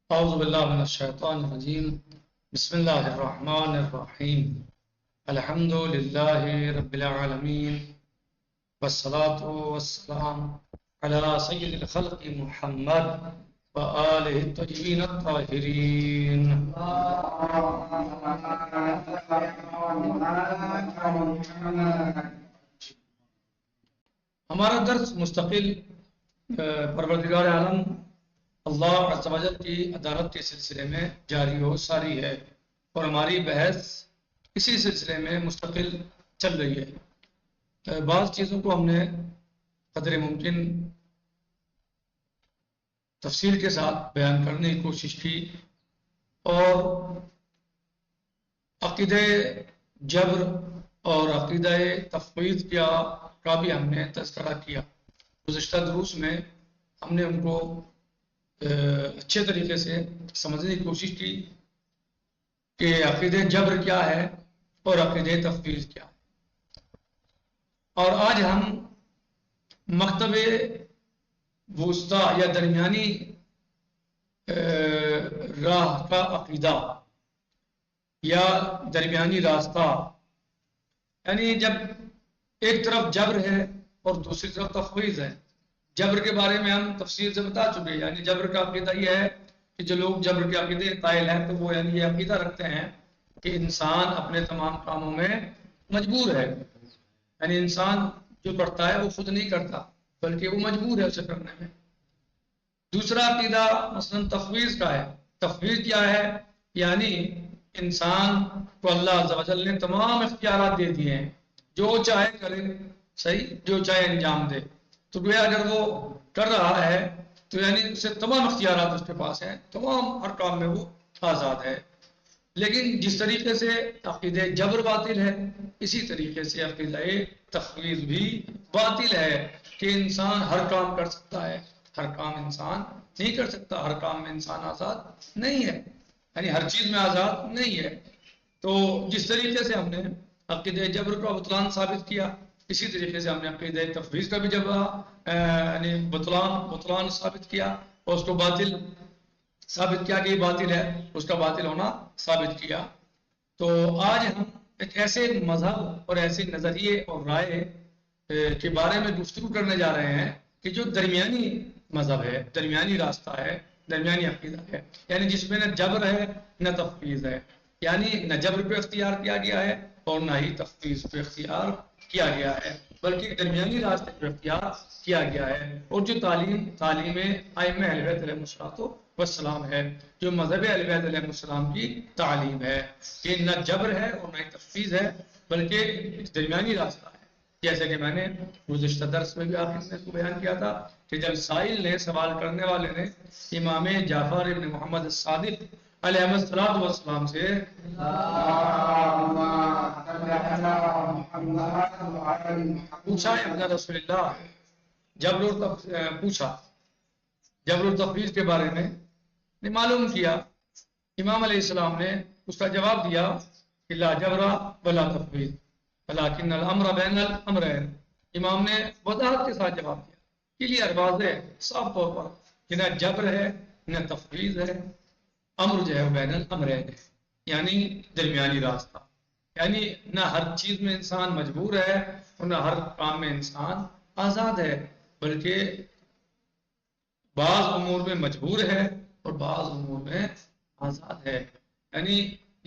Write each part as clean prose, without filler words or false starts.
اعوذ باللہ من الشیطان الرجیم بسم اللہ الرحمن الرحیم الحمد للہ رب العالمین والصلاة والسلام علی سید الخلق محمد وآلہ الطیبین الطاہرین۔ ہمارا درس مستقل پروردگار عالم اللہ عز و جل کی عدالت کے سلسلے میں جاری و ساری ہے، اور ہماری بحث اسی سلسلے میں مستقل چل رہی ہے۔ بعض چیزوں کو ہم نے قدر ممکن تفصیل کے ساتھ بیان کرنے کی کوشش کی، اور عقیدہ جبر اور عقیدہ تفویض کا بھی ہم نے تذکرہ کیا۔ گزشتہ دروس میں ہم نے ان کو اچھے طریقے سے سمجھنے کی کوشش کی کہ عقیدہ جبر کیا ہے اور عقیدہ تفویض کیا ہے، اور آج ہم مکتب وسطی یا درمیانی راہ کا عقیدہ یا درمیانی راستہ، یعنی جب ایک طرف جبر ہے اور دوسری طرف تفویض ہے۔ جبر کے بارے میں ہم تفصیل سے بتا چکے ہیں، یعنی جبر کا عقیدہ یہ ہے کہ جو لوگ جبر کے عقیدے قائل ہیں تو وہ یعنی یہ عقیدہ رکھتے ہیں کہ انسان اپنے تمام کاموں میں مجبور ہے، یعنی انسان جو کرتا ہے وہ خود نہیں کرتا بلکہ وہ مجبور ہے اسے کرنے میں۔ دوسرا عقیدہ مثلا تفویض کا ہے۔ تفویض کیا ہے؟ یعنی انسان کو اللہ عز و جل نے تمام اختیارات دے دیے ہیں، جو چاہے کرے، صحیح، جو چاہے انجام دے۔ تو گویا اگر وہ کر رہا ہے تو یعنی اسے تمام اختیارات اس کے پاس ہیں، تمام ہر کام میں وہ آزاد ہے۔ لیکن جس طریقے سے عقیدہ جبر باطل ہے، اسی طریقے سے عقیدہ تفویض بھی باطل ہے کہ انسان ہر کام کر سکتا ہے۔ ہر کام انسان نہیں کر سکتا، ہر کام میں انسان آزاد نہیں ہے، یعنی ہر چیز میں آزاد نہیں ہے۔ تو جس طریقے سے ہم نے عقیدہ جبر کا بطلان ثابت کیا، اسی طریقے سے ہم نے عقیدہ تفویض کا بھی یعنی بطلان ثابت کیا، اور اس کو باطل ثابت کیا کہ یہ باطل ہے، اس کا باطل ہونا ثابت کیا۔ تو آج ہم ایک ایسے مذہب اور ایسے نظریے اور رائے کے بارے میں گفتگو کرنے جا رہے ہیں کہ جو درمیانی مذہب ہے، درمیانی راستہ ہے، درمیانی عقیدہ ہے، یعنی جس میں نہ جبر ہے نہ تفویض ہے، یعنی نہ جبر پہ اختیار کیا گیا ہے اور نہ ہی تفویض پہ اختیار کیا گیا ہے، بلکہ درمیانی راستے پہ اختیار کیا گیا ہے۔ اور جو تعلیم ائمہ اہل بیت علیہم السلام ہے، جو مذہب اہل بیت علیہم السلام کی تعلیم ہے، کہ نہ جبر ہے اور نہ تفویض ہے بلکہ درمیانی راستہ ہے۔ جیسے کہ میں نے گزشتہ درس میں بھی آخر میں اس کو بیان کیا تھا کہ جب سائل نے، سوال کرنے والے نے، امام جعفر ابن محمد الصادق علیہ السلام سے پوچھا یا رسول اللہ پوچھا جبر و تفویض کے بارے میں معلوم کیا، امام علیہ السلام نے اس کا جواب دیا کہ لا جبر ولا تفویض ولکن الامر بین الامرین۔ امام نے وضاحت کے ساتھ جواب دیا، کلیئر، واضح، صاف طور پر کہ نہ جبر ہے نہ تفویض ہے، امر جو ہے بین الامرین ہے، یعنی درمیانی راستہ، یعنی نہ ہر چیز میں انسان مجبور ہے اور نہ ہر کام میں انسان آزاد ہے، بلکہ بعض امور میں مجبور ہے اور بعض امور میں آزاد ہے۔ یعنی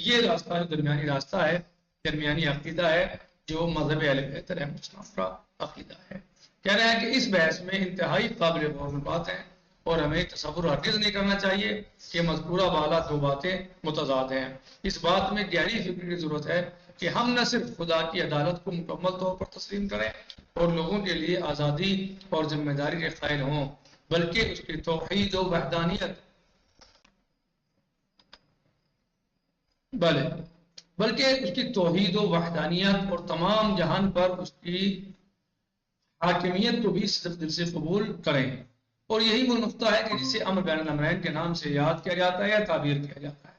یہ راستہ جو درمیانی راستہ ہے، درمیانی عقیدہ ہے، جو مذہب اہل بیت علیہ السلام کا عقیدہ ہے۔ کہہ رہے ہیں کہ اس بحث میں انتہائی قابل غور بات ہے، اور ہمیں تصور ہرگز نہیں کرنا چاہیے کہ مذکورہ بالا دو باتیں متضاد ہیں۔ اس بات میں گہری فکر کی ضرورت ہے کہ ہم نہ صرف خدا کی عدالت کو مکمل طور پر تسلیم کریں اور لوگوں کے لیے آزادی اور ذمہ داری کے قائل ہوں، بلکہ اس کی توحید و وحدانیت بلکہ اس کی توحید و وحدانیت اور تمام جہان پر اس کی حاکمیت کو بھی صرف دل سے قبول کریں۔ اور یہی وہ نقطہ ہے کہ جسے امر بین الامرین کے نام سے یاد کیا جاتا ہے یا تعبیر کیا جاتا ہے،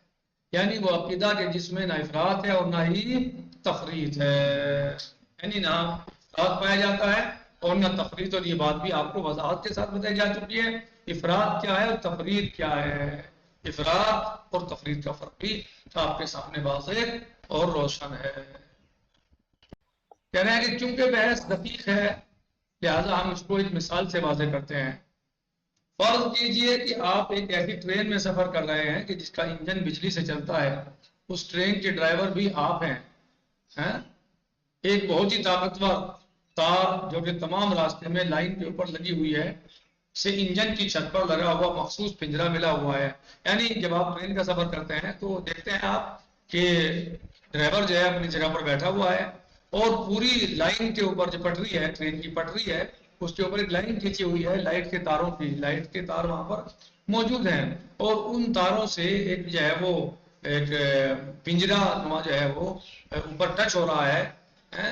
یعنی وہ عقیدہ کہ جس میں نہ افراط ہے اور نہ ہی تفریط ہے، یعنی نہ افراط پایا جاتا ہے اور نہ تفریط۔ اور یہ بات بھی آپ کو وضاحت کے ساتھ بتائی جا چکی ہے، افراط کیا ہے اور تفریط کیا ہے۔ افراط اور تفریط کا فرق بھی آپ کے سامنے واضح اور روشن ہے. کہہ رہے ہیں کہ چونکہ بحث دقیق ہے لہذا ہم اس کو ایک مثال سے واضح کرتے ہیں. فرض کیجئے کہ آپ ایک ایسی ٹرین میں سفر کر رہے ہیں کہ جس کا انجن بجلی سے چلتا ہے. اس ٹرین کے ڈرائیور بھی آپ ہیں. ایک بہت ہی طاقتور تار جو کہ تمام راستے میں لائن کے اوپر لگی ہوئی ہے سے انجن کی چھت پر لگا ہوا مخصوص پنجرا ملا ہوا ہے. یعنی جب آپ ٹرین کا سفر کرتے ہیں تو دیکھتے ہیں آپ کہ ڈرائیور جو ہے اپنی جگہ پر بیٹھا ہوا ہے اور پوری لائن کے اوپر جو پٹری ہے ٹرین کی پٹری ہے اس کے اوپر ایک لائن کھینچی ہوئی ہے لائٹ کے تاروں کی. لائٹ کے تار وہاں پر موجود ہیں اور ان تاروں سے ایک جو ہے وہ ایک پنجرا نما جو ہے وہ اوپر ٹچ ہو رہا ہے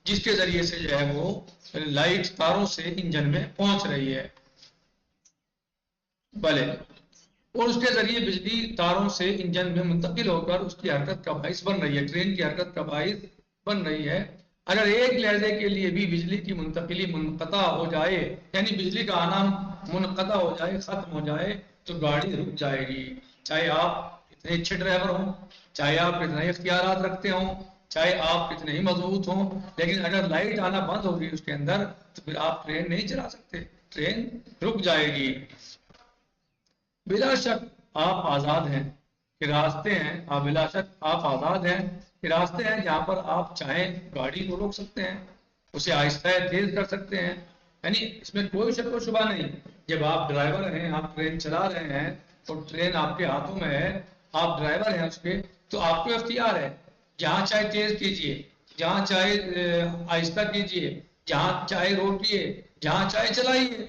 جس کے ذریعے سے جو ہے وہ لائٹ تاروں سے انجن میں پہنچ رہی ہے. بھلے اور اس کے ذریعے بجلی تاروں سے انجن میں منتقل ہو کر اس کی حرکت کا باعث بن رہی ہے. ٹرین کی حرکت کا باعث بن رہی ہے. اگر ایک لہجے کے لیے بھی بجلی کی منتقلی منقطع ہو جائے یعنی بجلی کا آنا منقطع ہو جائے ختم ہو جائے تو گاڑی رک جائے گی. چاہے آپ اتنے اچھے ڈرائیور ہوں چاہے آپ کتنے اختیارات رکھتے ہوں چاہے آپ کتنے ہی مضبوط ہوں لیکن اگر لائٹ آنا بند ہوگی اس کے اندر تو پھر آپ ٹرین نہیں چلا سکتے. ٹرین رک جائے گی. بلا شک آپ آزاد ہیں کہ راستے ہیں. بلا شک آپ آزاد ہیں کہ راستے ہیں جہاں پر آپ چاہیں گاڑی کو روک سکتے ہیں اسے آہستہ تیز کر سکتے ہیں. یعنی اس میں کوئی شک و شبہ نہیں. جب آپ ڈرائیور ہیں آپ ٹرین چلا رہے ہیں اور ٹرین آپ کے ہاتھوں میں ہے آپ ڈرائیور ہیں اس کے تو آپ کو اختیار ہے. جہاں چاہے تیز کیجئے جہاں چاہے آہستہ کیجئے جہاں چاہے روکیے جہاں چاہے چلائیے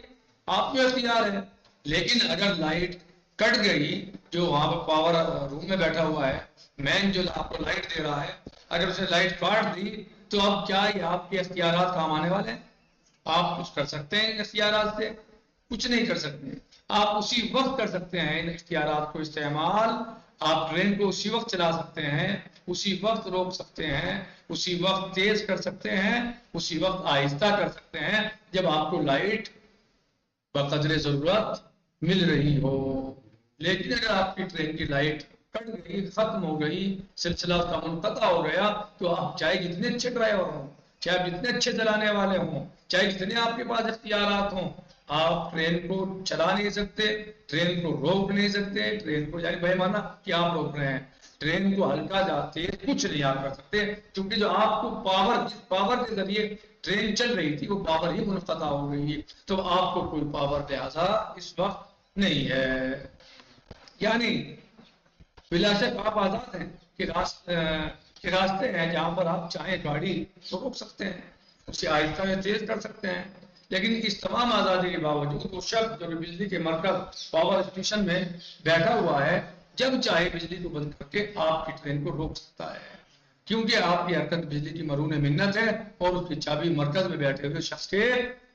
آپ کو اختیار ہے. لیکن اگر لائٹ کٹ گئی جو وہاں پر پاور روم میں بیٹھا ہوا ہے مین جو آپ کو لائٹ دے رہا ہے اگر اسے لائٹ کاٹ دی تو اب کیا یہ آپ کے اختیارات کام آنے والے ہیں؟ آپ کچھ کر سکتے ہیں ان اختیارات سے؟ کچھ نہیں کر سکتے. آپ اسی وقت کر سکتے ہیں ان اختیارات کو استعمال. آپ ٹرین کو اسی وقت چلا سکتے ہیں اسی وقت روک سکتے ہیں اسی وقت تیز کر سکتے ہیں اسی وقت آہستہ کر سکتے ہیں جب آپ کو لائٹ بقدر ضرورت مل رہی ہو. لیکن اگر آپ کی ٹرین کی لائٹ کٹ گئی ختم ہو گئی سلسلہ اس کا منقطع ہو گیا تو آپ چاہے جتنے اچھے ڈرائیور ہوں چاہے آپ جتنے اچھے چلانے والے ہوں چاہے جتنے آپ کے پاس اختیارات ہوں آپ ٹرین کو چلا نہیں سکتے ٹرین کو روک نہیں سکتے. ٹرین کو یعنی بھائی مانا کہ آپ روک رہے ہیں ٹرین کو ہلکا جاتے کچھ نہیں آپ کر سکتے کیونکہ جو آپ کو پاور کے ذریعے ٹرین چل رہی تھی وہ پاور ہی منقطع ہو گئی ہے تو آپ کو کوئی پاور لہذا اس وقت نہیں ہے. یعنی بلا شک آپ آزاد ہیں کہ راستے ہیں جہاں پر آپ چاہیں گاڑی تو روک سکتے ہیں اسے آہستہ میں تیز کر سکتے ہیں. لیکن اس تمام آزادی کے باوجود وہ شخص جو بجلی کے مرکز پاور اسٹیشن میں بیٹھا ہوا ہے جب چاہے بجلی کو بند کر کے آپ کی ٹرین کو روک سکتا ہے کیونکہ آپ کی حرکت بجلی کی مرہون منت ہے اور اس کی چابی مرکز میں بیٹھے ہوئے شخص کے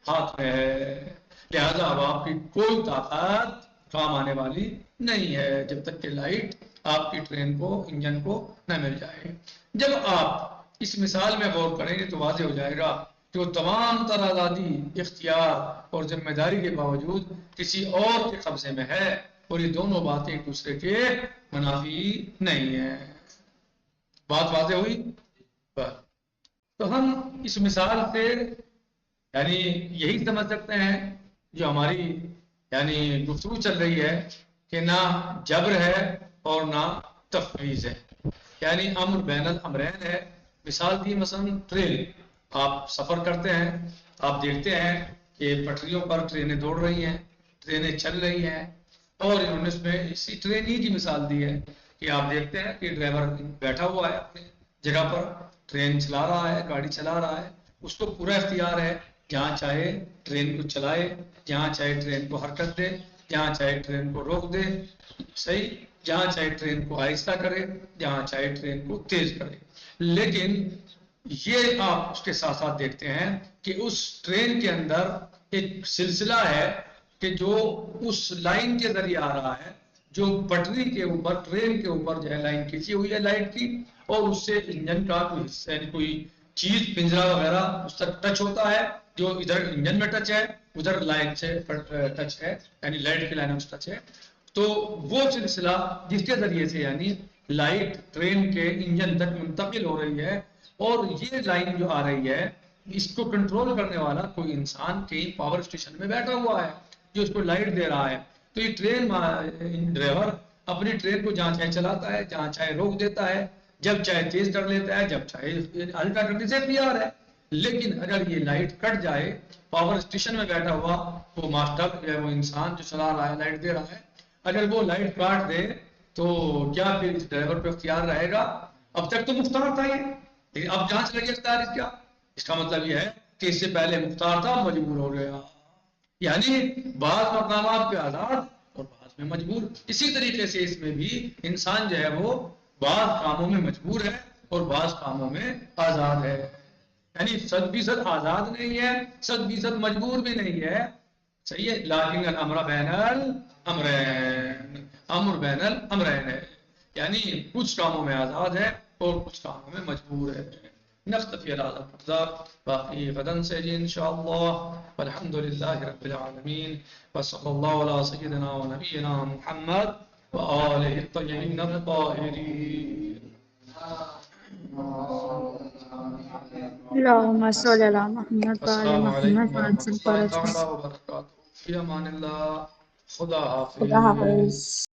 ہاتھ میں ہے. لہذا اب آپ کی کوئی طاقت کام آنے والی نہیں ہے جب تک کہ لائٹ آپ کی ٹرین کو انجن کو نہ مل جائے. جب آپ اس مثال میں غور کریں گے تو واضح ہو جائے گا کہ وہ تمام تر آزادی اختیار اور ذمہ داری کے باوجود کسی اور کے قبضے میں ہے اور یہ دونوں باتیں ایک دوسرے کے منافی نہیں ہیں. بات واضح ہوئی؟ تو ہم اس مثال سے یعنی یہی سمجھ سکتے ہیں جو ہماری یعنی گفتگو چل رہی ہے کہ نہ جبر ہے اور نہ تفویض ہے یعنی امر بین الامرین ہے. مثال دی مثلا ٹرین آپ سفر کرتے ہیں آپ دیکھتے ہیں کہ پٹریوں پر ٹرینیں دوڑ رہی ہیں ٹرینیں چل رہی ہیں اور انہوں نے اس میں اسی ٹرین ہی کی مثال دی ہے کہ آپ دیکھتے ہیں کہ ڈرائیور بیٹھا ہوا ہے اپنی جگہ پر ٹرین چلا رہا ہے گاڑی چلا رہا ہے اس کو پورا اختیار ہے جہاں چاہے ٹرین کو چلائے جہاں چاہے ٹرین کو حرکت دے جہاں چاہے ٹرین کو روک دے صحیح جہاں چاہے ٹرین کو آہستہ کرے جہاں چاہے ٹرین کو تیز کرے. لیکن یہ آپ اس کے ساتھ ساتھ دیکھتے ہیں کہ اس ٹرین کے اندر ایک سلسلہ ہے کہ جو اس لائن کے ذریعے آ رہا ہے جو پٹری کے اوپر ٹرین کے اوپر جو ہے لائن کھینچی ہوئی ہے لائٹ کی اور اس سے انجن کا کوئی حصہ یعنی کوئی چیز پنجرا وغیرہ اس تک ٹچ ہوتا ہے جو ادھر انجن میں ٹچ ہے ادھر لائن سے ٹچ ہے یعنی لائٹ کی لائن میں ٹچ ہے تو وہ سلسلہ جس کے ذریعے سے یعنی لائٹ ٹرین کے انجن تک منتقل ہو رہی ہے، اور یہ لائن جو آ رہی ہے اس کو کنٹرول کرنے والا کوئی انسان کہیں پاور اسٹیشن میں بیٹھا ہوا ہے جو اس کو لائٹ دے رہا ہے. تو یہ ٹرین ڈرائیور اپنی ٹرین کو جہاں چاہے چلاتا ہے، جہاں چاہے روک دیتا ہے، جب چاہے تیز کر لیتا ہے، جب چاہے ہلکا کرنے سے تیار ہے. لیکن اگر یہ لائٹ کٹ جائے، پاور اسٹیشن میں بیٹھا ہوا وہ ماسٹر یا وہ انسان جو چلا رہا ہے لائٹ دے رہا ہے، اگر وہ لائٹ کاٹ دے تو کیا پھر اس ڈرائیور پہ اختیار رہے گا؟ اب تک تو مختار تھا یہ، لیکن اب جہاں چلے گیا اختیار اس کا. اس کا مطلب یہ ہے کہ اس سے پہلے مختار تھا، مجبور ہو گیا. یعنی بعض مقامات پہ آزاد اور بعض میں مجبور. اسی طریقے سے اس میں بھی انسان جو ہے وہ بعض کاموں میں مجبور ہے اور بعض کاموں میں آزاد ہے. یعنی 100% آزاد نہیں ہے، 100% مجبور بھی نہیں ہے. صحیح ہے. لیکن الامر بین الامرین، امر بین الامرین ہے، یعنی کچھ کاموں میں آزاد ہے اور کچھ کاموں میں مجبور ہے. نختفی علی هذا المقدار، باقی غدن سے جی انشاءاللہ. والحمد للہ رب العالمین، وصلی اللہ علی سیدنا و نبینا محمد وآلہ الطیبین الطاہرین. اللهم صل على محمد وعلى السلام علیکم محمد ورحمۃ وعجل اللہ فرجهم. تعالی وبرکاتہ. فی امان اللہ. خدا خدا حافظ. حافظ.